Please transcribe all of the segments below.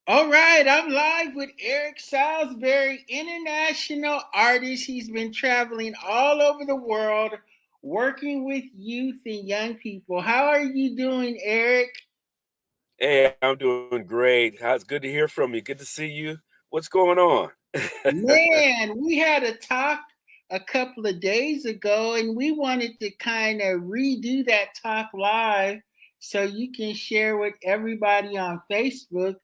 All right, I'm live with Eric Salsbury, international artist. He's been traveling all over the world, working with youth and young people. How are you doing, Eric? Hey, I'm doing great. It's good to hear from you. Good to see you. What's going on? Man, we had a talk a couple of days ago, and we wanted to kind of redo that talk live so you can share with everybody on Facebook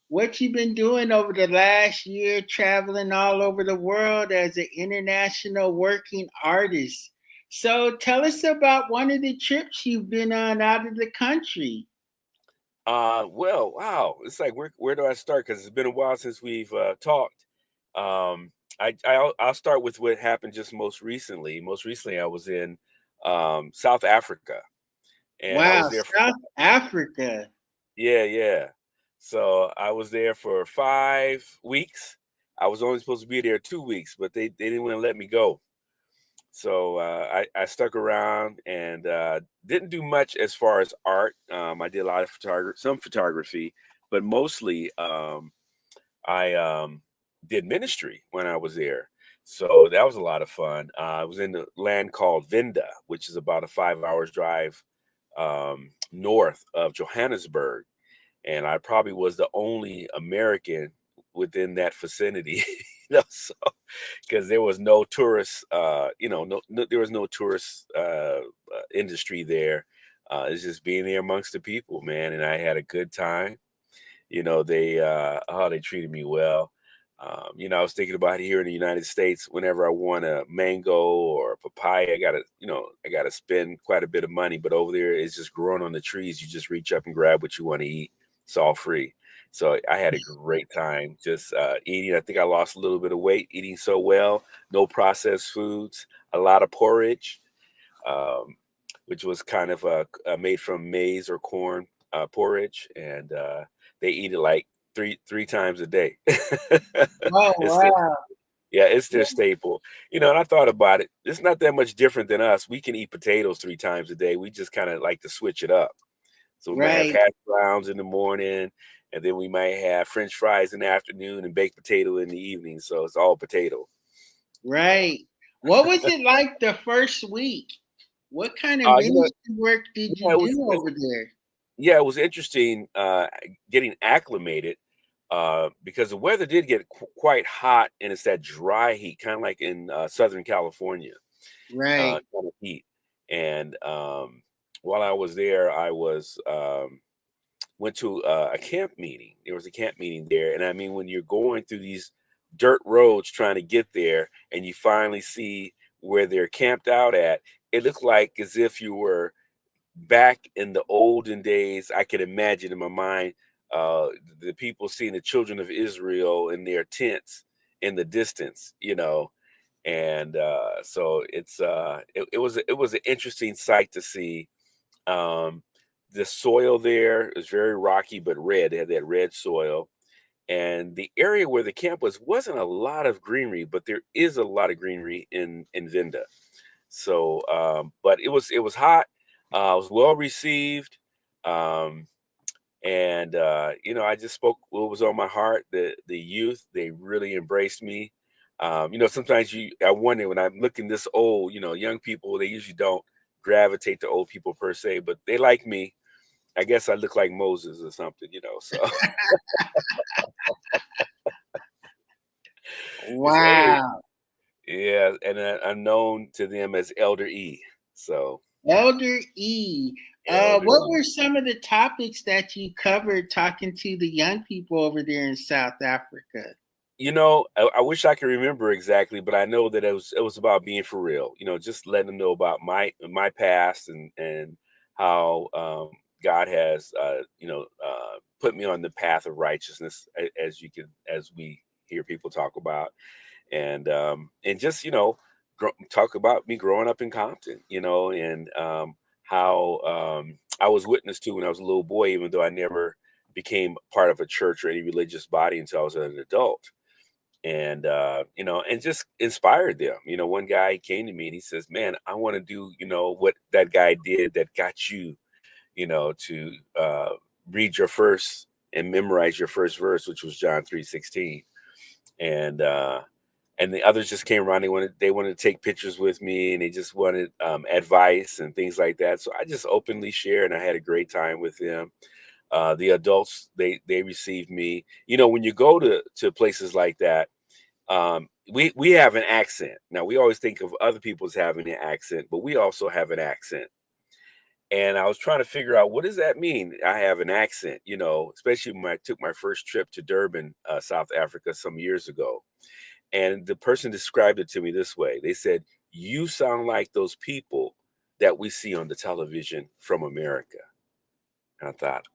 what you've been doing over the last year, traveling all over the world as an international working artist. So tell us about one of the trips you've been on out of the country. Well, wow. It's like where do I start? Because it's been a while since we've talked. I'll start with what happened just most recently. Most recently, I was in South Africa, and I was Wow, there for South Africa. yeah. So I was there for 5 weeks. I was only supposed to be there 2 weeks, but they didn't want to let me go. So I stuck around and didn't do much as far as art. I did a lot of some photography, but mostly I did ministry when I was there. So that was a lot of fun. I was in the land called Venda, which is about a 5 hours drive north of Johannesburg, and I probably was the only American within that vicinity. So because there was no tourist, there was no tourist industry there. It's just being there amongst the people, man, and I had a good time. They treated me well. I was thinking about here in the United States, whenever I want a mango or a papaya, I gotta spend quite a bit of money. But over there, it's just growing on the trees. You just reach up and grab what you want to eat. It's all free. So I had a great time just eating. I think I lost a little bit of weight eating so well. No processed foods, a lot of porridge, um, which was kind of made from maize or corn porridge, and they eat it like three times a day. Oh, It's their, wow. yeah, it's their staple. And I thought about it. It's not that much different than us. We can eat potatoes 3 times a day. We just kind of like to switch it up. So we might have Right, hash browns in the morning, and then we might have French fries in the afternoon and baked potato in the evening. So it's all potato. right. What was it like the first week? What kind of Uh, you know, ministry work did yeah, you do over there? it was interesting getting acclimated because the weather did get quite hot, and it's that dry heat, kind of like in Southern California, Right. kind of heat. And while I was there, I was went to a camp meeting. There was a camp meeting there, and I mean, when you're going through these dirt roads trying to get there, and you finally see where they're camped out at, it looked like as if you were back in the olden days. I could imagine in my mind uh, the people seeing the children of Israel in their tents in the distance, and so it was an interesting sight to see. Um, the soil there is very rocky but red. They had that red soil, and the area where the camp wasn't a lot of greenery, but there is a lot of greenery in Vinda. So, but it was hot. It was well received, um, and I just spoke what was on my heart. The youth, they really embraced me. Sometimes I wonder when I'm looking this old. Young people, they usually don't gravitate to old people per se, but they like me. I guess I look like Moses or something. So they say, hey, Wow. yeah, and I'm known to them as Elder E. So Elder E. Elder What E. were some of the topics that you covered talking to the young people over there in South Africa? I wish I could remember exactly, but I know that it was about being for real. Just letting them know about my past and how God has put me on the path of righteousness, as we hear people talk about, and just talk about me growing up in Compton, and how I was witnessed to when I was a little boy, even though I never became part of a church or any religious body until I was an adult, and and just inspired them. One guy came to me and he says, man, I want to do what that guy did that got you to read your first and memorize your first verse, which was John 3:16. And the others just came around. They wanted to take pictures with me, and they just wanted advice and things like that. So I just openly shared, and I had a great time with them. The adults, they received me. When you go to places like that, we have an accent. Now, we always think of other people's having an accent, but we also have an accent. And I was trying to figure out, what does that mean? I have an accent, especially when I took my first trip to Durban, South Africa, some years ago. And the person described it to me this way. They said, "You sound like those people that we see on the television from America." And I thought,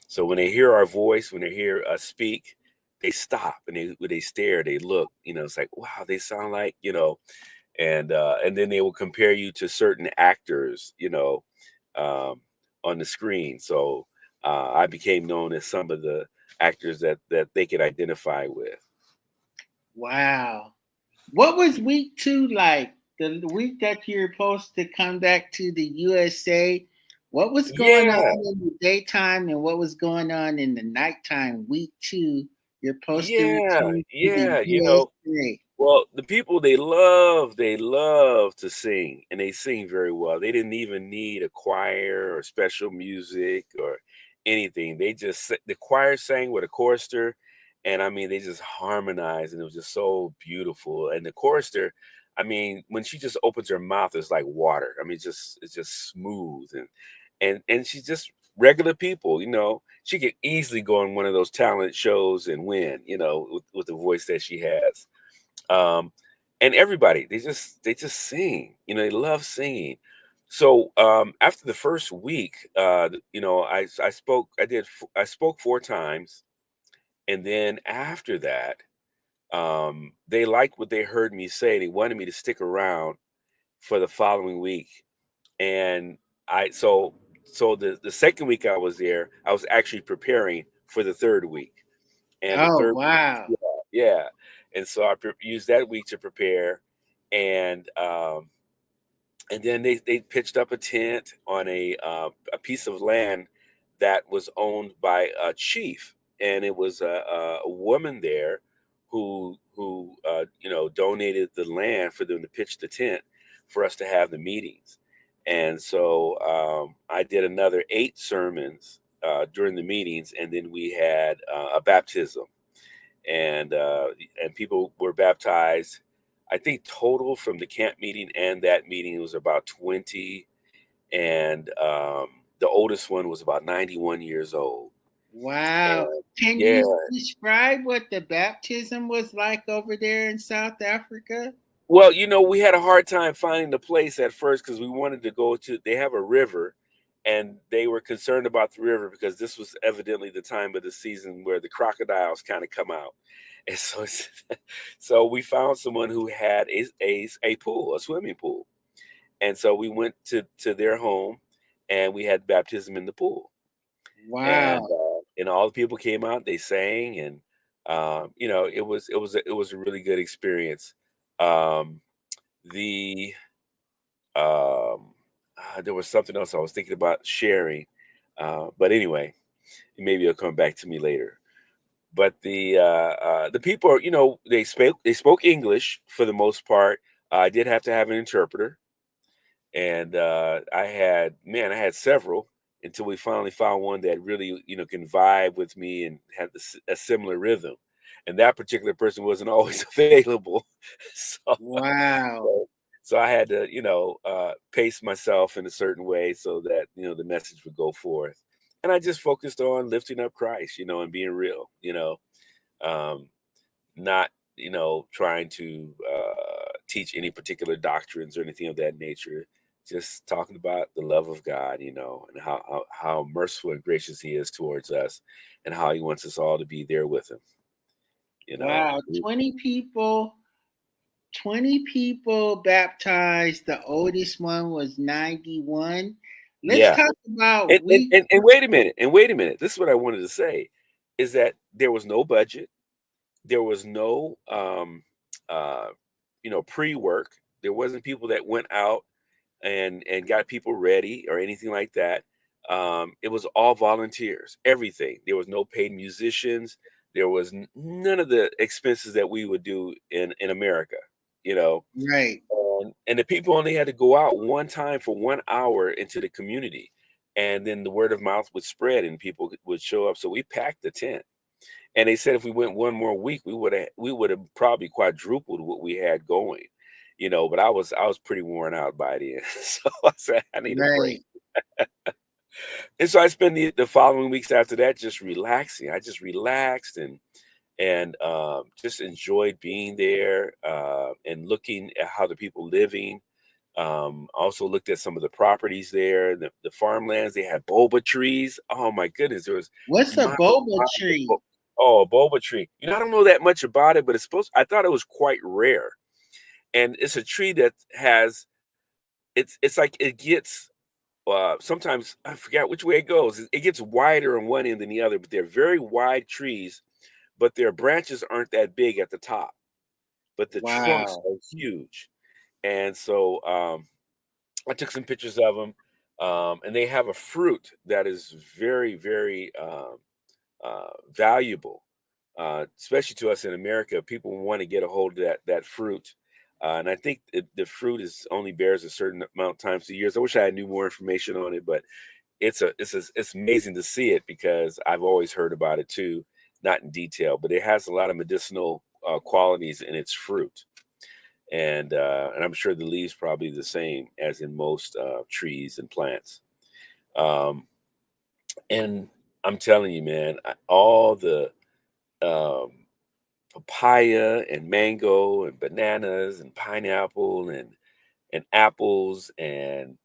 So when they hear our voice, when they hear us speak, they stop and they stare, they look. It's like, wow, they sound like, and then they will compare you to certain actors, um, on the screen. So I became known as some of the actors that they could identify with. Wow. What was week 2 like? The week that you're supposed to come back to the USA? What was going Yeah, on in the daytime and what was going on in the nighttime? Week 2, you're supposed to yeah, return to the yeah. USA. Well, the people, they love to sing, and they sing very well. They didn't even need a choir or special music or anything. The choir sang with a chorister, and I mean, they just harmonized, and it was just so beautiful. And the chorister, I mean, when she just opens her mouth, it's like water. I mean, it's just smooth, and she's just regular people. She could easily go on one of those talent shows and win. With the voice that she has. um, and everybody, they just sing. They love singing. So after the first week, I spoke 4 times, and then after that, they liked what they heard me say. They wanted me to stick around for the following week, and I so the second week I was there, I was actually preparing for the third week, and the Oh, third week, wow. yeah, yeah. And so I used that week to prepare, and then they pitched up a tent on a piece of land that was owned by a chief, and it was a woman there who donated the land for them to pitch the tent for us to have the meetings. And so I did another 8 sermons during the meetings, and then we had a baptism, and people were baptized. I think total from the camp meeting and that meeting was about 20, and the oldest one was about 91 years old. Wow. And Can yeah, you describe what the baptism was like over there in South Africa? well, we had a hard time finding the place at first because we wanted to go to. They have a river, and they were concerned about the river because this was evidently the time of the season where the crocodiles kind of come out. And so, so we found someone who had a pool, a swimming pool, and so we went to their home, and we had baptism in the pool, and Wow. all the people came out, they sang, and it was a really good experience. Um, the there was something else I was thinking about sharing, but anyway, maybe it'll come back to me later. But the people, they spoke English for the most part. I did have to have an interpreter, and I had several until we finally found one that really can vibe with me and had a similar rhythm. And that particular person wasn't always available, so Wow. so, so I had to pace myself in a certain way so that the message would go forth. And I just focused on lifting up Christ, and being real, um, not trying to teach any particular doctrines or anything of that nature. Just talking about the love of God, and how merciful and gracious He is towards us, and how He wants us all to be there with Him. You know, Wow. 20 people baptized. The oldest one was 91. Let's yeah. talk And, about and week. and and wait a minute. And wait a minute. This is what I wanted to say, is that there was no budget. There was no uh, pre-work. There wasn't people that went out and got people ready or anything like that. It was all volunteers, everything. There was no paid musicians. There was none of the expenses that we would do in America, you know. Right. And the people only had to go out one time for 1 hour into the community, and then the word of mouth would spread and people would show up. So we packed the tent, and they said if we went one more week, we would have probably quadrupled what we had going, you know. But I was pretty worn out by then, so I said I need a break. Right. And so I spent the following weeks after that just relaxing. I just relaxed and just enjoyed being there and looking at how the people living. Also looked at some of the properties there, the farmlands. They had boba trees. Oh my goodness, there was What's a miles boba of tree? oh, a boba tree. You know, I don't know that much about it, but it's supposed. I thought it was quite rare, and it's a tree that has. It's like it gets. Sometimes I forget which way it goes. It gets wider on one end than the other, but they're very wide trees, but their branches aren't that big at the top, but the trunks Wow. are huge. And so I took some pictures of them, and they have a fruit that is very, very valuable, especially to us in America. People want to get a hold of that fruit, and I think the fruit is only bears a certain amount of times a year. So I wish I had knew more information on it, but it's amazing to see it because I've always heard about it too, not in detail, but it has a lot of medicinal qualities in its fruit, and I'm sure the leaves probably the same as in most trees and plants. Um, and I'm telling you, man, all the um, papaya and mango and bananas and pineapple and apples and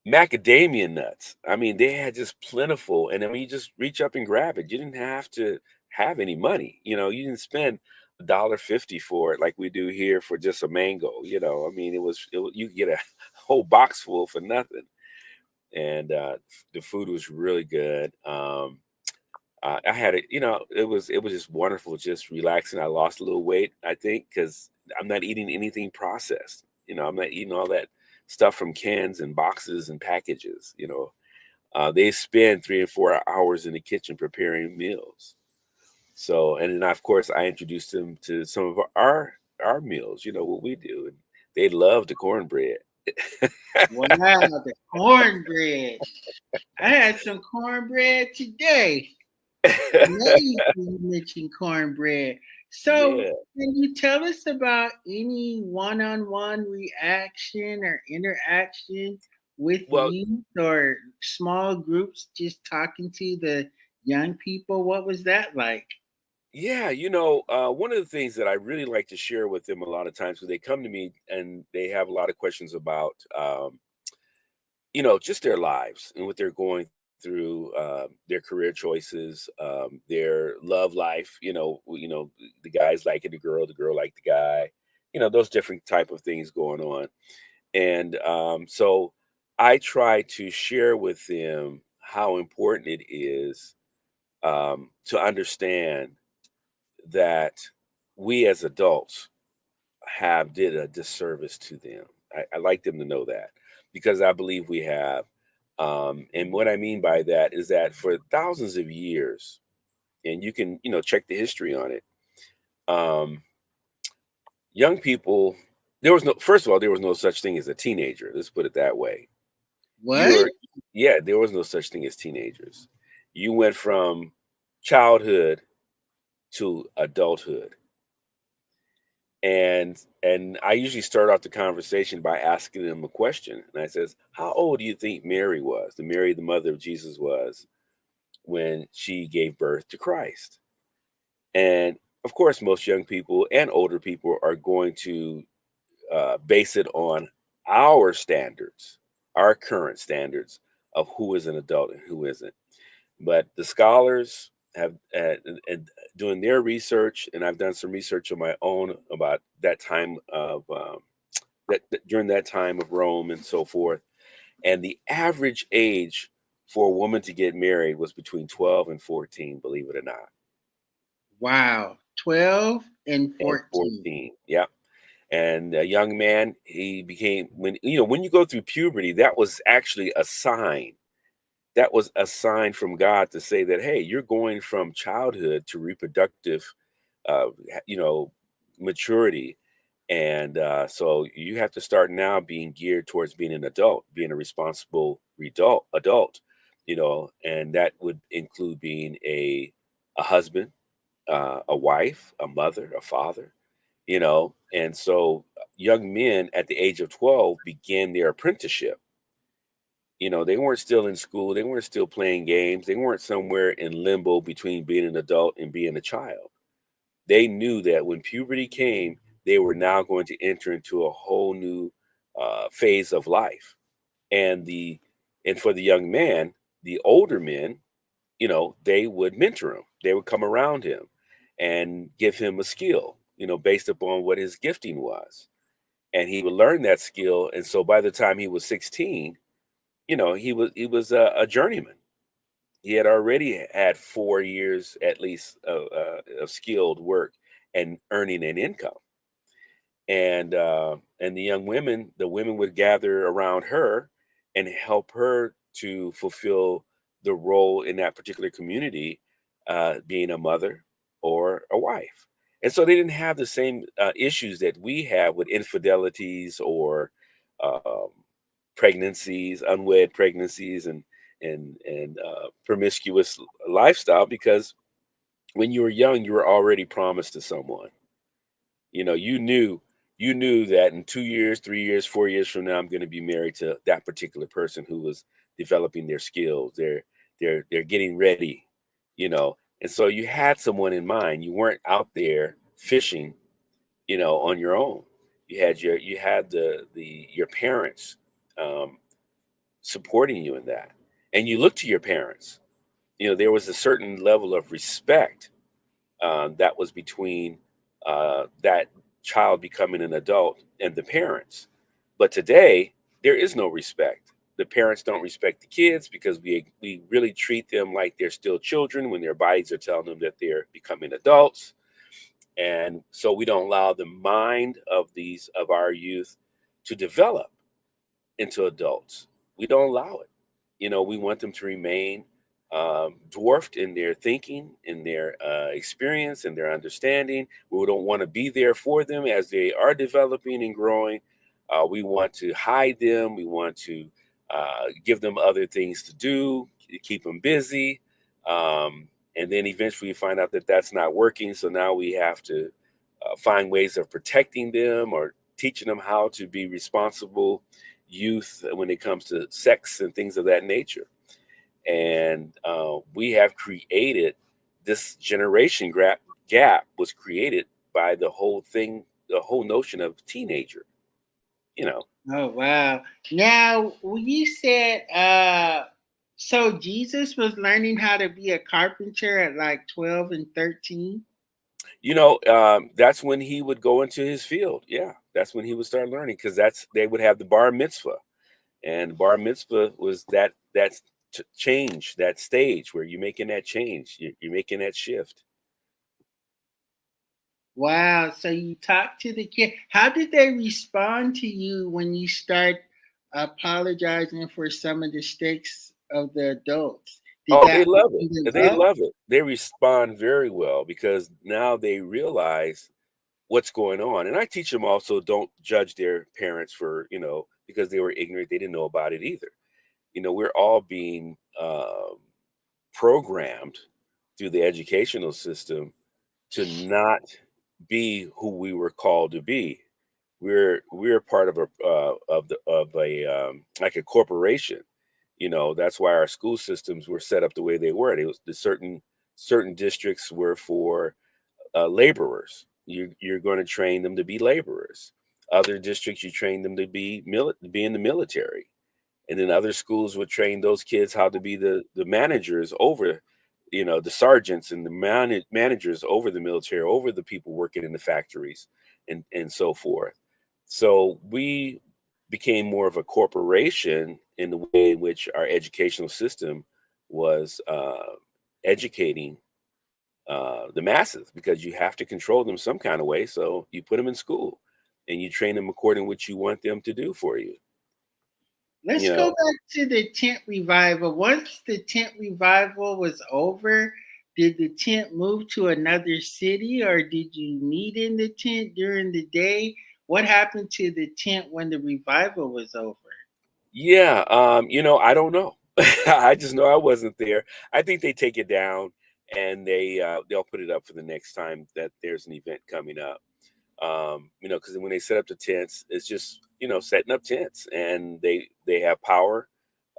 macadamia nuts. I mean, they had just plentiful, and I mean, you just reach up and grab it. You didn't have to have any money. You know, you didn't spend $1.50 for it like we do here for just a mango. You know, I mean, you could get a whole box full for nothing, and the food was really good. I had it, you know, it was just wonderful, just relaxing. I lost a little weight, I think, because I'm not eating anything processed. You know, I'm not eating all that stuff from cans and boxes and packages. You know, they spend 3 and 4 hours in the kitchen preparing meals. So, and then of course I introduced them to some of our meals. You know what we do, and they love the cornbread. Wow, the cornbread. I had some cornbread today. Amazing you mentioned cornbread. So, Yeah. can you tell us about any one-on-one reaction or interaction with Well, youth or small groups just talking to the young people? What was that like? yeah, you know, one of the things that I really like to share with them a lot of times when they come to me and they have a lot of questions about, you know, just their lives and what they're going through, their career choices, their love life. The guy's liking the girl like the guy. You know, those different type of things going on, and so I try to share with them how important it is to understand that we as adults have did a disservice to them. I like them to know that because I believe we have. And what I mean by that is that for thousands of years, and you can, you know, check the history on it, um, young people, there was no, first of all, there was no such thing as a teenager. Let's put it that way. You What? were, yeah, there was no such thing as teenagers. You went from childhood to adulthood. And I usually start off the conversation by asking them a question. And I says, "How old do you think Mary was? The Mary, the mother of Jesus, was when she gave birth to Christ?" And of course, most young people and older people are going to base it on our standards, our current standards of who is an adult and who isn't. But the scholars have and doing their research, and I've done some research on my own about that time of during that time of Rome and so forth. And the average age for a woman to get married was between 12 and 14, believe it or not. Wow, 12 and And 14. 14, yeah. And a young man, he became when you go through puberty, that was actually a sign that was a sign from God to say that, hey, you're going from childhood to reproductive, uh, you know, maturity. And so you have to start now being geared towards being an adult, being a responsible adult, and that would include being a husband, a wife, a mother, a father, And so young men at the age of 12 began their apprenticeship. They weren't still in school, they weren't still playing games, they weren't somewhere in limbo between being an adult and being a child. They knew that when puberty came, they were now going to enter into a whole new phase of life. And for the young man, the older men, they would mentor him. They would come around him and give him a skill, based upon what his gifting was. And he would learn that skill. And so by the time he was 16, he was a journeyman. He had already had 4 years at least of skilled work and earning an income. And the women would gather around her and help her to fulfill the role in that particular community, being a mother or a wife. And so they didn't have the same issues that we have with infidelities or um, pregnancies, unwed pregnancies, and promiscuous lifestyle, because when you were young, you were already promised to someone. You knew that in 2 years, 3 years, 4 years from now, I'm going to be married to that particular person who was developing their skills. They're getting ready, and so you had someone in mind. You weren't out there fishing, on your own. You had your parents um, supporting you in that, and you look to your parents. There was a certain level of respect that was between that child becoming an adult and the parents. But today, there is no respect. The parents don't respect the kids because we really treat them like they're still children when their bodies are telling them that they're becoming adults. And so we don't allow the mind of our youth to develop into adults. We don't allow it. We want them to remain dwarfed in their thinking, in their experience, in their understanding. We don't want to be there for them as they are developing and growing. We want to hide them. We want to give them other things to do, keep them busy. And then eventually we find out that that's not working. So now we have to find ways of protecting them or teaching them how to be responsible youth when it comes to sex and things of that nature. And we have created this generation gap was created by the whole thing, the whole notion of teenager, you know. Oh wow. Now you said so Jesus was learning how to be a carpenter at like 12 and 13. That's when he would go into his field. Yeah, that's when he would start learning, because they would have the bar mitzvah, and bar mitzvah was that change, that stage where you're making that change, you're making that shift. Wow. So you talked to the kid. How did they respond to you when you start apologizing for some of the mistakes of the adults? Did Oh, they that love open it. them They up? love it. They respond very well because now they realize what's going on. And I teach them also, don't judge their parents for, because they were ignorant, they didn't know about it either. We're all being programmed through the educational system to not be who we were called to be. We're part of a like a corporation. That's why our school systems were set up the way they were. It was the certain districts were for laborers. You're going to train them to be laborers. Other districts, you train them to be in the military, and then other schools would train those kids how to be the managers over, the sergeants and the managers over the military, over the people working in the factories, and so forth. So we became more of a corporation in the way in which our educational system was educating the masses, because you have to control them some kind of way. So you put them in school and you train them according to what you want them to do for you. Let's you go know. back to the tent revival. Once the tent revival was over, did the tent move to another city or did you meet in the tent during the day? What happened to the tent when the revival was over? Yeah, I don't know. I just know I wasn't there. I think they take it down and they'll put it up for the next time that there's an event coming up. Because when they set up the tents, it's just setting up tents, and they have power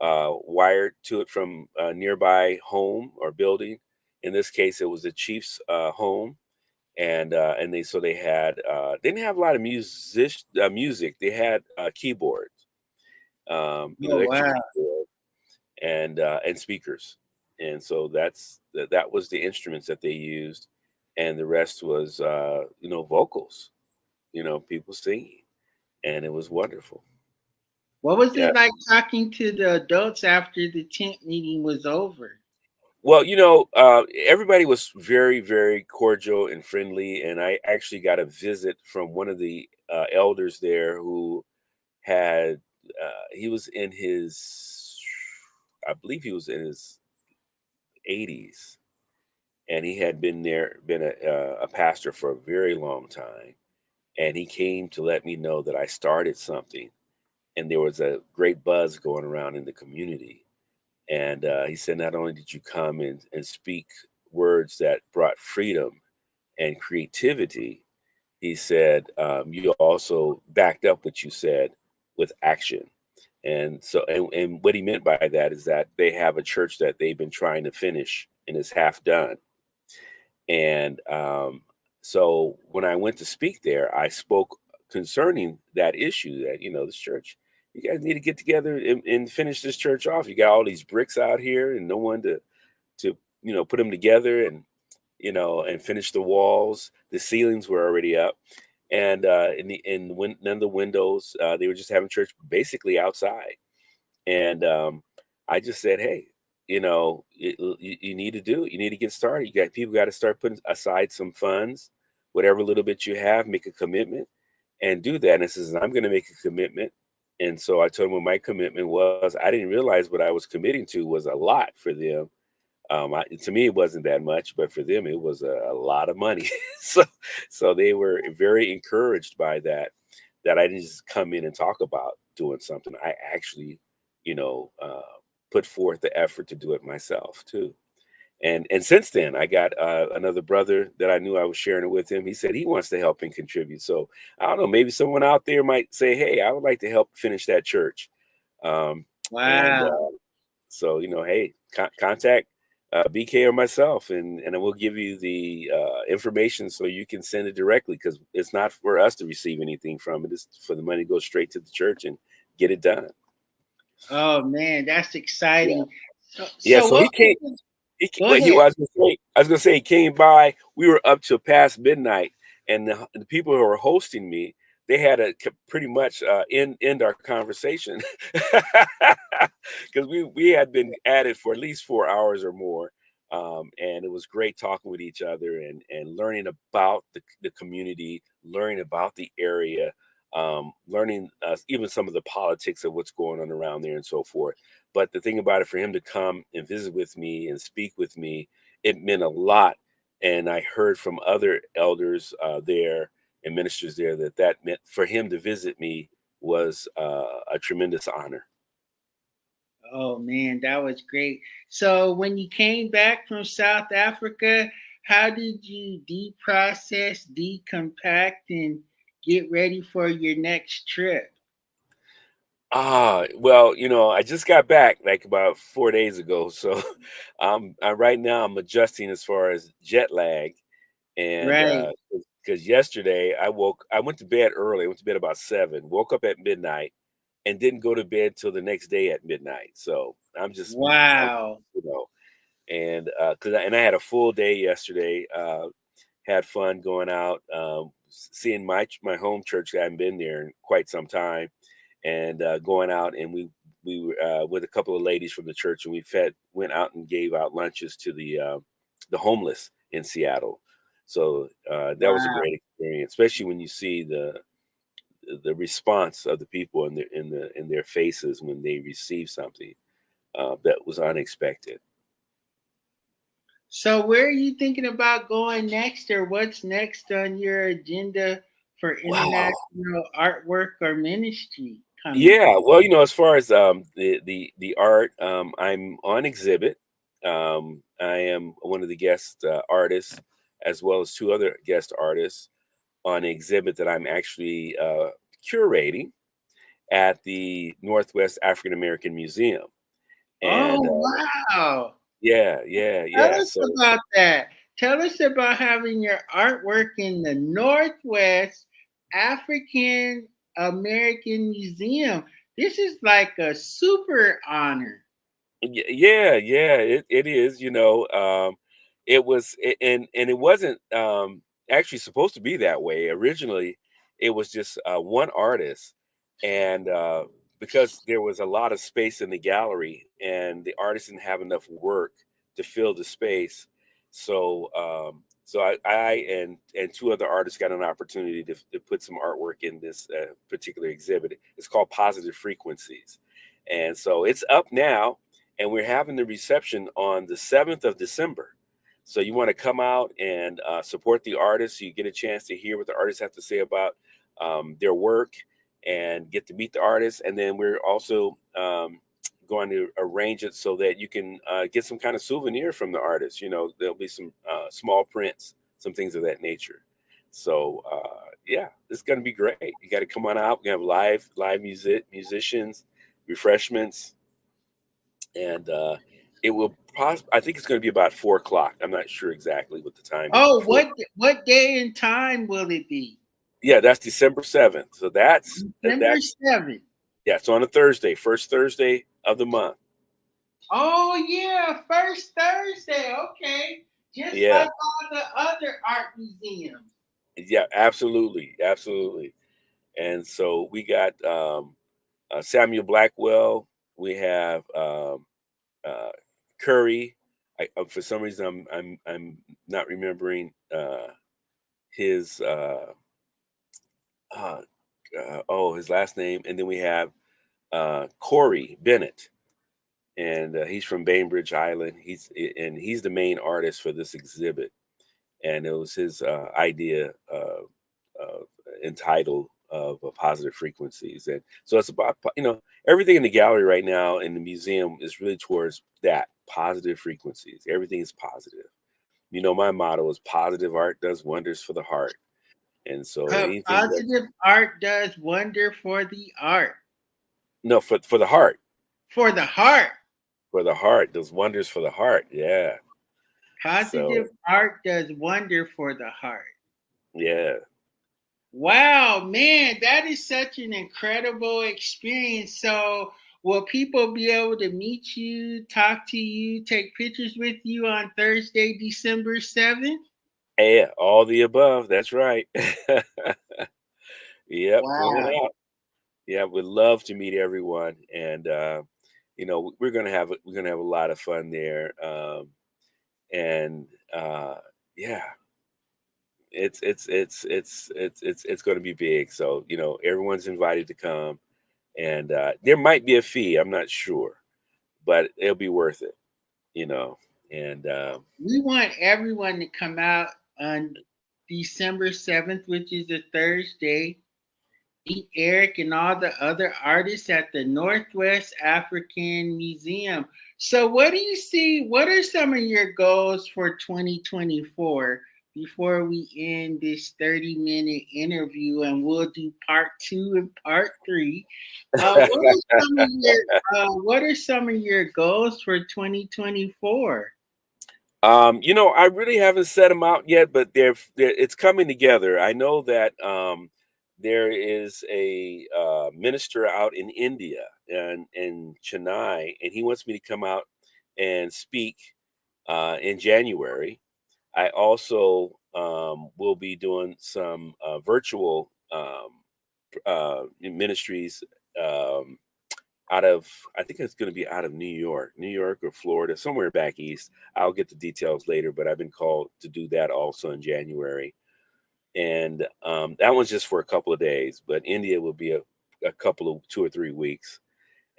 wired to it from a nearby home or building. In this case, it was the chief's home, and they had they didn't have a lot of music. They had keyboards, Oh electric wow. keyboard and speakers, and so that was the instruments that they used, and the rest was vocals, people singing, and it was wonderful. What was Yeah. it like talking to the adults after the tent meeting was over? Well, everybody was very, very cordial and friendly, and I actually got a visit from one of the elders there who had he was in his, I believe he was in his 80s, and he had been a pastor for a very long time, and he came to let me know that I started something, and there was a great buzz going around in the community. And he said, not only did you come and speak words that brought freedom and creativity, he said, you also backed up what you said with action. And what he meant by that is that they have a church that they've been trying to finish and is half done. And so when I went to speak there, I spoke concerning that issue that, this church, you guys need to get together and finish this church off. You got all these bricks out here and no one to put them together and finish the walls. The ceilings were already up. And none of the windows, they were just having church basically outside. And I just said, hey, you need to do it. You need to get started. People got to start putting aside some funds, whatever little bit you have, make a commitment and do that. And it says, I'm going to make a commitment. And so I told him what my commitment was. I didn't realize what I was committing to was a lot for them. To me, it wasn't that much, but for them, it was a lot of money. so, so they were very encouraged by that. That I didn't just come in and talk about doing something. I actually, you know, uh, put forth the effort to do it myself too. And since then, I got another brother that I knew I was sharing it with him. He said he wants to help and contribute. So I don't know. Maybe someone out there might say, "Hey, I would like to help finish that church." Um, and Wow. So, hey, contact BK or myself, and I will give you the information so you can send it directly, because it's not for us to receive anything from it. It's for the money to go straight to the church and get it done. Oh man, that's Yeah, exciting. So, yeah. so So what he came. was Well, go ahead. I was gonna say he came by. We were up till past midnight, and the people who were hosting me, they had to pretty much end our conversation because we had been at it for at least 4 hours or more, and it was great talking with each other and learning about the community, learning about the area, learning even some of the politics of what's going on around there and so forth. But the thing about it, for him to come and visit with me and speak with me, it meant a lot. And I heard from other elders there and ministers there that meant for him to visit me was a tremendous honor. Oh man, that was great. So when you came back from South Africa, how did you deprocess, decompact, and get ready for your next trip? Well, I just got back like about 4 days ago, so right now I'm adjusting as far as jet lag, and Right. because yesterday I went to bed early. I went to bed about 7, woke up at midnight, and didn't go to bed till the next day at midnight. So Wow. you know, and I had a full day yesterday. Had fun going out, seeing my home church. I haven't been there in quite some time, and going out, and we were with a couple of ladies from the church, and went out and gave out lunches to the homeless in Seattle. So that was a Wow. great experience, especially when you see the response of the people in their faces when they receive something that was unexpected. So where are you thinking about going next, or what's next on your agenda for Wow. international artwork or ministry coming? Yeah, well, as far as the art, I'm on exhibit. I am one of the guest artists, as well as two other guest artists on an exhibit that I'm actually curating at the Northwest African American Museum. Oh, And wow. yeah, yeah, Tell yeah. us So about that. Tell us about having your artwork in the Northwest African American Museum. This is like a super honor. Yeah, yeah, it is. It was, and it wasn't actually supposed to be that way. Originally, it was just one artist, and because there was a lot of space in the gallery, and the artist didn't have enough work to fill the space, so I and two other artists got an opportunity to put some artwork in this particular exhibit. It's called Positive Frequencies, and so it's up now, and we're having the reception on the 7th of December. So you want to come out and support the artists. You get a chance to hear what the artists have to say about their work and get to meet the artists. And then we're also going to arrange it so that you can get some kind of souvenir from the artists. There'll be some small prints, some things of that nature. So yeah, it's going to be great. You got to come on out. We have live musicians, refreshments, and it will I think it's going to be about 4 o'clock. I'm not sure exactly what the time is Oh, before. what day and time will it be? Yeah, that's December 7th. So December that's 7th. yeah, it's on a Thursday, first Thursday of the month. Oh yeah, first Thursday. Okay. Just Yeah, like all the other art museums. yeah, absolutely, absolutely. And so we got Samuel Blackwell. We have uh, Curry. For some reason, I'm not remembering his uh, his last name, and then we have Corey Bennett, and he's from Bainbridge Island. He's the main artist for this exhibit, and it was his idea uh, entitled of positive frequencies, and so it's about everything in the gallery right now in the museum is really towards that positive frequencies. Everything is positive. My motto is positive art does wonders for the heart, and so anything that's Positive art does wonder for the art. no for the heart. For the heart. For the heart, does wonders for the heart. Yeah. So Positive art does wonder for the heart. yeah. Wow, man, that is such an incredible experience. So, will people be able to meet you, talk to you, take pictures with you on Thursday, December 7th? Yeah, all the above. That's right. Yep, come on Wow. out. Yeah, we'd love to meet everyone, and we're gonna have a lot of fun there. And yeah, it's going to be big. So everyone's invited to come, and there might be a fee. I'm not sure, but it'll be worth it. You know, and We want everyone to come out on December 7th, which is a Thursday. Meet Eric and all the other artists at the Northwest African Museum. So, what do you see? What are some of your goals for 2024 before we end this 30-minute interview and we'll do part two and part three? What are some of your goals for 2024? I really haven't set them out yet, but it's coming together. I know that there is a minister out in India and in Chennai, and he wants me to come out and speak in January. I also will be doing some virtual ministries um, out of, I think it's going to be out of New York or Florida, somewhere back east. I'll get the details later, but I've been called to do that also in January. and that one's just for a couple of days. But India will be a couple of 2 or 3 weeks,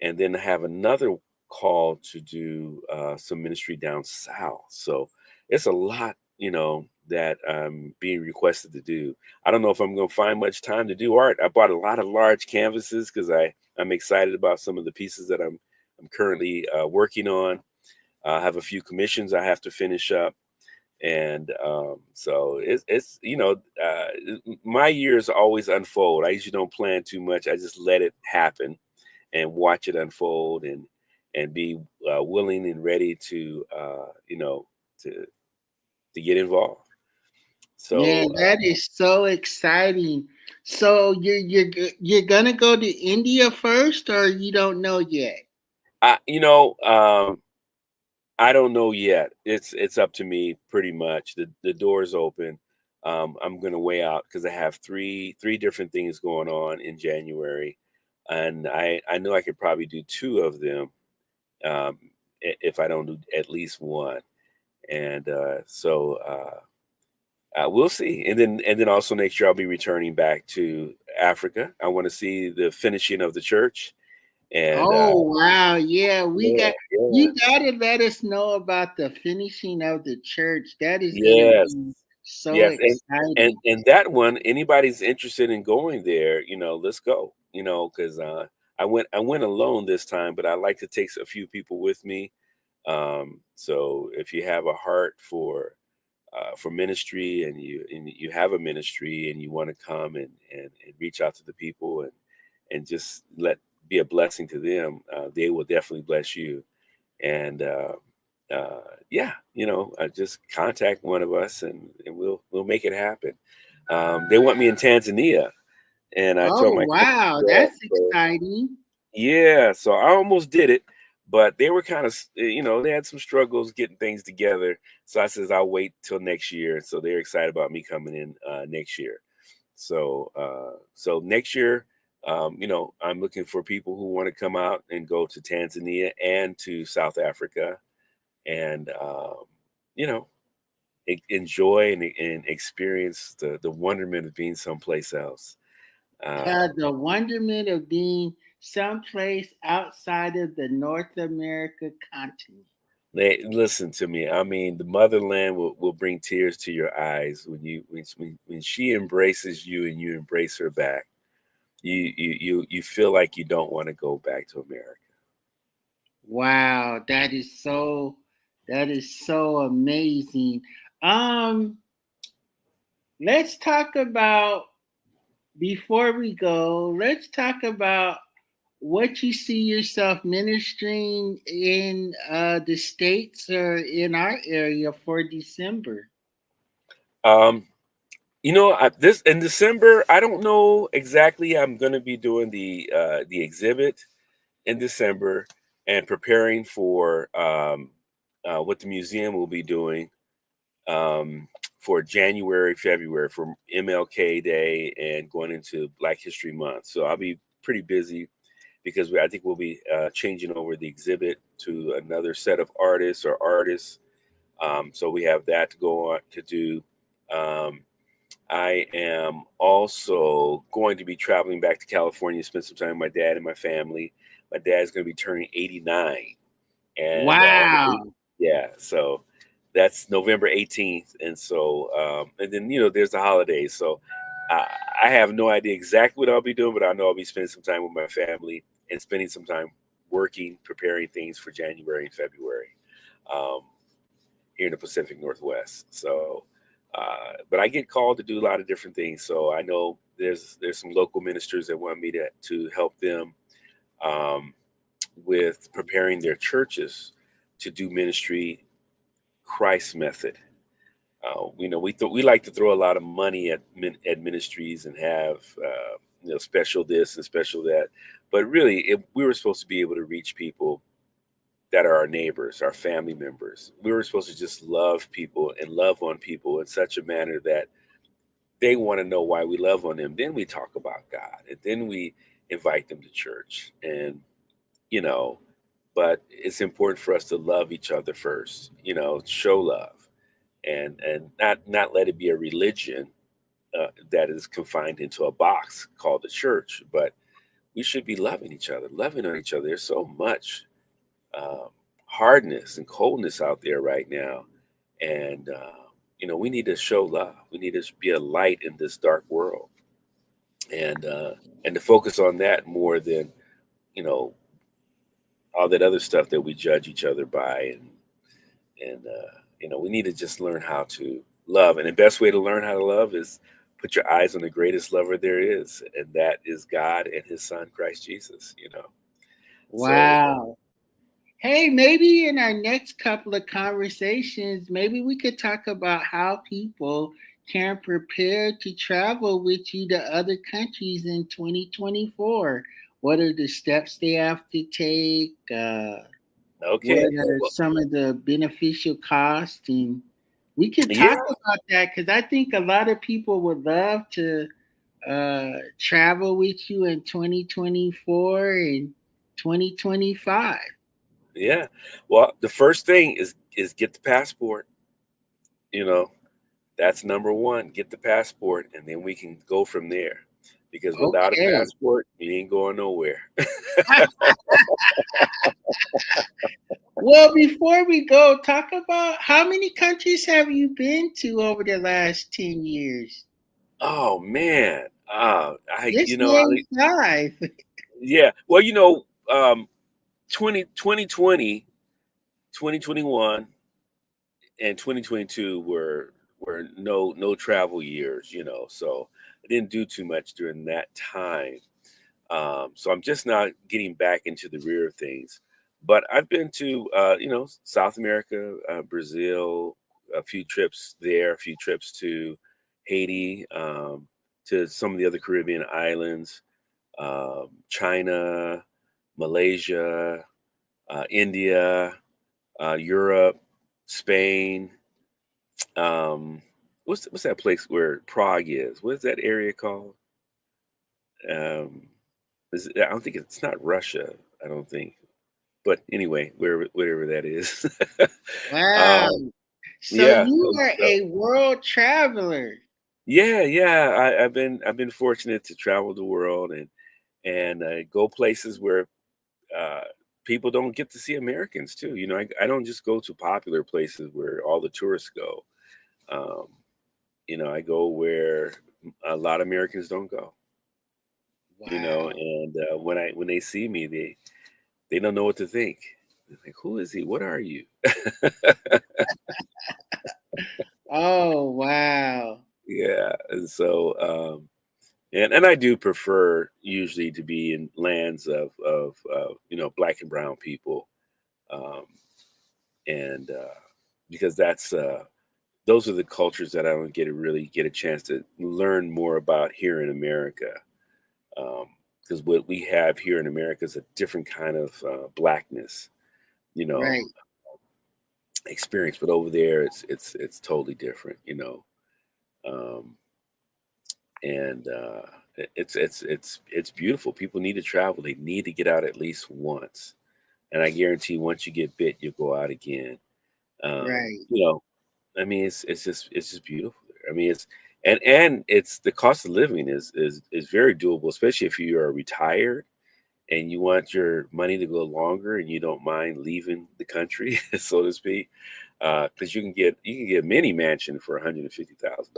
and then I have another call to do some ministry down south. So it's a lot, that I'm being requested to do. I don't know if I'm going to find much time to do art. I bought a lot of large canvases because I'm excited about some of the pieces that I'm currently working on. I have a few commissions I have to finish up. And so it's my years always unfold. I usually don't plan too much. I just let it happen and watch it unfold, and be willing and ready to to get involved. Man, So that is so exciting. So you're gonna go to India first, or you don't know yet? I you know I don't know yet. It's up to me pretty much. The door's open. I'm gonna weigh out because I have three different things going on in January, and I know I could probably do two of them, um, if I don't do at least one. And we'll see. And then also next year I'll be returning back to Africa. I want to see the finishing of the church. And Oh wow, yeah, yeah, yeah, you gotta let us know about the finishing of the church. That is gonna yes, be so yes. And exciting. and that one, anybody's interested in going there, let's go. Because I went alone this time, but I like to take a few people with me. So if you have a heart for ministry, and you have a ministry and you want to come and reach out to the people, and just be a blessing to them, they will definitely bless you. And yeah, just contact one of us, and we'll make it happen. They want me in Tanzania, and I told Oh my wow, yeah, that's so exciting. yeah, so I almost did it, but they were kind of, they had some struggles getting things together. So I says I'll wait till next year. So they're excited about me coming in next year. So next year, I'm looking for people who want to come out and go to Tanzania and to South Africa, and you know, enjoy and experience the wonderment of being someplace else. Had Um, the wonderment of being someplace outside of the North America continent. Listen to me. I mean, the motherland will bring tears to your eyes when she embraces you and you embrace her back. You feel like you don't want to go back to America. Wow, that is so amazing. Um, let's talk about before we go, let's talk about what you see yourself ministering in the States or in our area for December. Um, this in December, I don't know exactly. I'm going to be doing the exhibit in December and preparing for what the museum will be doing um, for January, February, for MLK Day and going into Black History Month. So I'll be pretty busy because I think we'll be changing over the exhibit to another set of artists. So we have that to go on to do. Um, I am also going to be traveling back to California to spend some time with my dad and my family. My dad's going to be turning 89, and Wow. yeah, so that's November 18th. And so and then there's the holidays. So I, I have no idea exactly what I'll be doing, but I know I'll be spending some time with my family and spending some time working, preparing things for January and February um, here in the Pacific Northwest. So but I get called to do a lot of different things. So I know there's some local ministers that want me to help them um, with preparing their churches to do ministry Christ method. We like to throw a lot of money at ministries and have special this and special that, but really, we were supposed to be able to reach people that are our neighbors, our family members. We were supposed to just love people and love on people in such a manner that they want to know why we love on them. Then we talk about God, and then we invite them to church, and you know. But it's important for us to love each other first. Show love and not let it be a religion, that is confined into a box called the church. But we should be loving each other, loving on each other. There's so much um, hardness and coldness out there right now, and we need to show love. We need to be a light in this dark world, and to focus on that more than you know all that other stuff that we judge each other by, and we need to just learn how to love. And the best way to learn how to love is put your eyes on the greatest lover there is, and that is God and His Son Christ Jesus. So Wow. Hey, maybe in our next couple of conversations, maybe we could talk about how people can prepare to travel with you to other countries in 2024. What are the steps they have to take? What okay, are some of the beneficial costs? And we could yeah, talk about that because I think a lot of people would love to travel with you in 2024 and 2025. yeah. Well, the first thing is get the passport. You know, that's number one. Get the passport, and then we can go from there. Because without a Okay. passport, you ain't going nowhere. Well, before we go, talk about how many countries have you been to over the last 10 years? Oh man, I This you know I name's five. yeah. Well, 2020, 2021, and 2022 were no travel years. So I didn't do too much during that time. So I'm just now getting back into the rear of things. But I've been to, South America, Brazil, a few trips there, a few trips to Haiti, to some of the other Caribbean islands, China, Malaysia, India, Europe, Spain. Um, what's that place where Prague is? What is that area called? Um, I don't think it's not Russia. I don't think. But anyway, wherever that is. Wow. um, So yeah, you and are so a world traveler. yeah. I've been fortunate to travel the world and go places where uh, people don't get to see Americans too. I don't just go to popular places where all the tourists go. Um, I go where a lot of Americans don't go. Wow. And when they see me, they don't know what to think. They're like, who is he? What are you? Oh, wow. Yeah, and so and I do prefer usually to be in lands of black and brown people, um, and because those are the cultures that I don't really get a chance to learn more about here in America. Because what we have here in America is a different kind of blackness, you know, Right. experience, but over there it's totally different. Um, and it's beautiful. People need to travel. They need to get out at least once, and I guarantee once you get bit, you'll go out again. Um, Right. you know, I mean, it's just beautiful there. I mean, and it's the cost of living is very doable, especially if you are retired and you want your money to go longer and you don't mind leaving the country, so to speak. Because you can get a mini mansion for $150,000,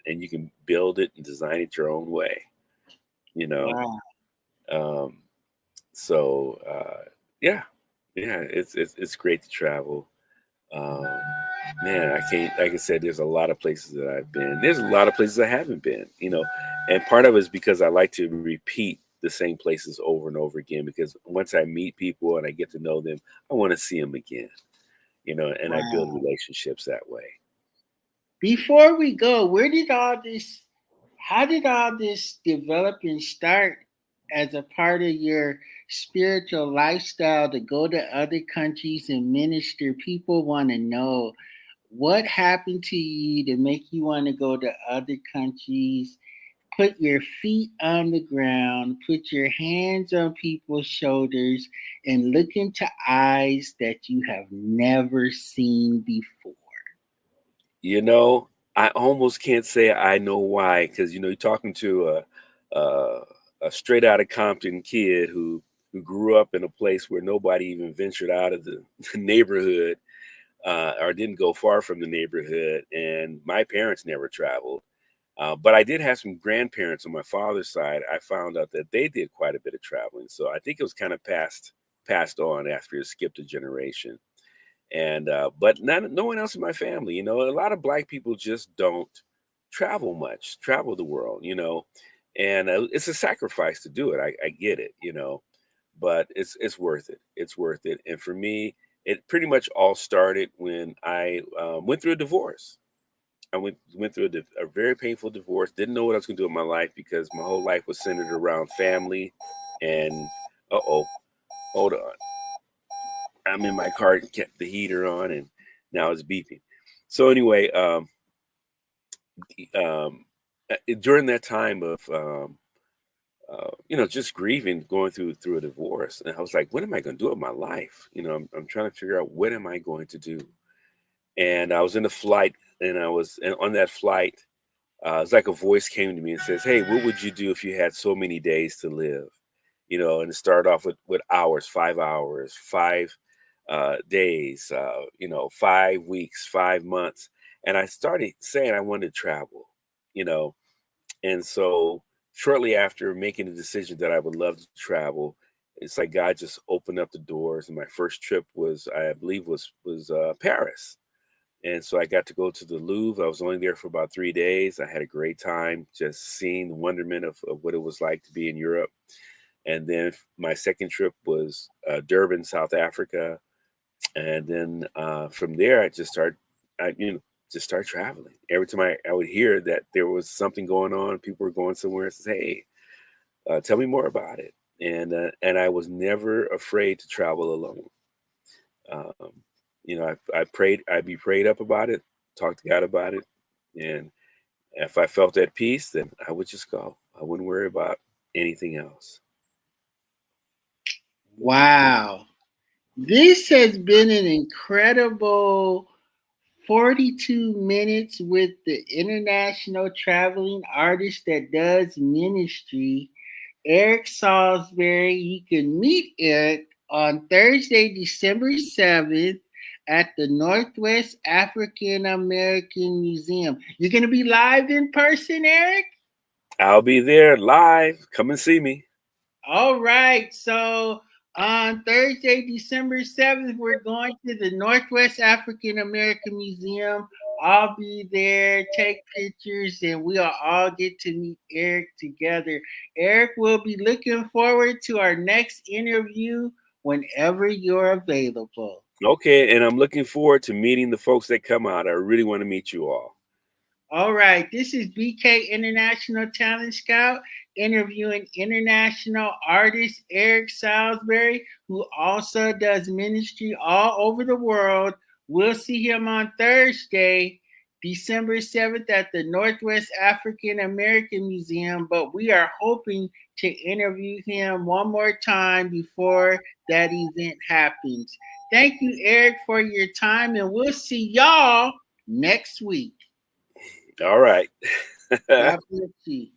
and you can build it and design it your own way. You know, Wow. um, so yeah, yeah, it's great to travel. Um, Man, I can't. Like I said, there's a lot of places that I've been. There's a lot of places I haven't been. And part of it is because I like to repeat the same places over and over again. Because once I meet people and I get to know them, I want to see them again. And I build Wow. relationships that way. Before we go, how did all this develop and start as a part of your spiritual lifestyle to go to other countries and minister? People want to know what happened to you to make you want to go to other countries, put your feet on the ground, put your hands on people's shoulders, and look into eyes that you have never seen before. You know, I almost can't say I know why, because you're talking to a a straight out of Compton kid who grew up in a place where nobody even ventured out of the, the neighborhood, or didn't go far from the neighborhood, and my parents never traveled. But I did have some grandparents on my father's side. I found out that they did quite a bit of traveling, so I think it was kind of passed on after it skipped a generation. And but no one else in my family. A lot of black people just don't travel the world. And it's a sacrifice to do it. I get it. But it's worth it. It's worth it. And for me, it pretty much all started when I went through a divorce. I went through a very painful divorce. Didn't know what I was going to do with my life because my whole life was centered around family. And hold on, I'm in my car, kept the heater on, and now it's beeping. So anyway, um, during that time of just grieving, going through a divorce, and I was like, what am I going to do with my life? I'm trying to figure out what am I going to do. And I was in a flight, and on that flight, it's like a voice came to me and says, "Hey, what would you do if you had so many days to live?" And it started off with hours, 5 hours, 5 days, 5 weeks, 5 months. And I started saying I wanted to travel, you know. And so shortly after making the decision that I would love to travel, it's like God just opened up the doors. And my first trip was, I believe, was Paris. And so I got to go to the Louvre. I was only there for about 3 days. I had a great time just seeing the wonderment of what it was like to be in Europe. And then my second trip was Durban, South Africa. And then from there, I just start traveling. Every time I would hear that there was something going on, people were going somewhere, I said, "Hey, tell me more about it." And I was never afraid to travel alone. Um, I prayed, I'd be prayed up about it, talk to God about it, and if I felt at peace, then I would just go. I wouldn't worry about anything else. Wow. This has been an incredible 42 minutes with the international traveling artist that does ministry, Eric Salsbury. You can meet Eric on Thursday, December 7th at the Northwest African American Museum. You're going to be live in person, Eric? I'll be there live. Come and see me. All right. So on Thursday, December 7th, we're going to the Northwest African American Museum. I'll be there, take pictures, and we'll all get to meet Eric together. Eric will be looking forward to our next interview whenever you're available. Okay, and I'm looking forward to meeting the folks that come out. I really want to meet you all. All right, this is BK International Talent Scout interviewing international artist Eric Salisbury, who also does ministry all over the world. We'll see him on Thursday, December 7th at the Northwest African American Museum, but we are hoping to interview him one more time before that event happens. Thank you, Eric, for your time, and we'll see y'all next week. All right. God bless you.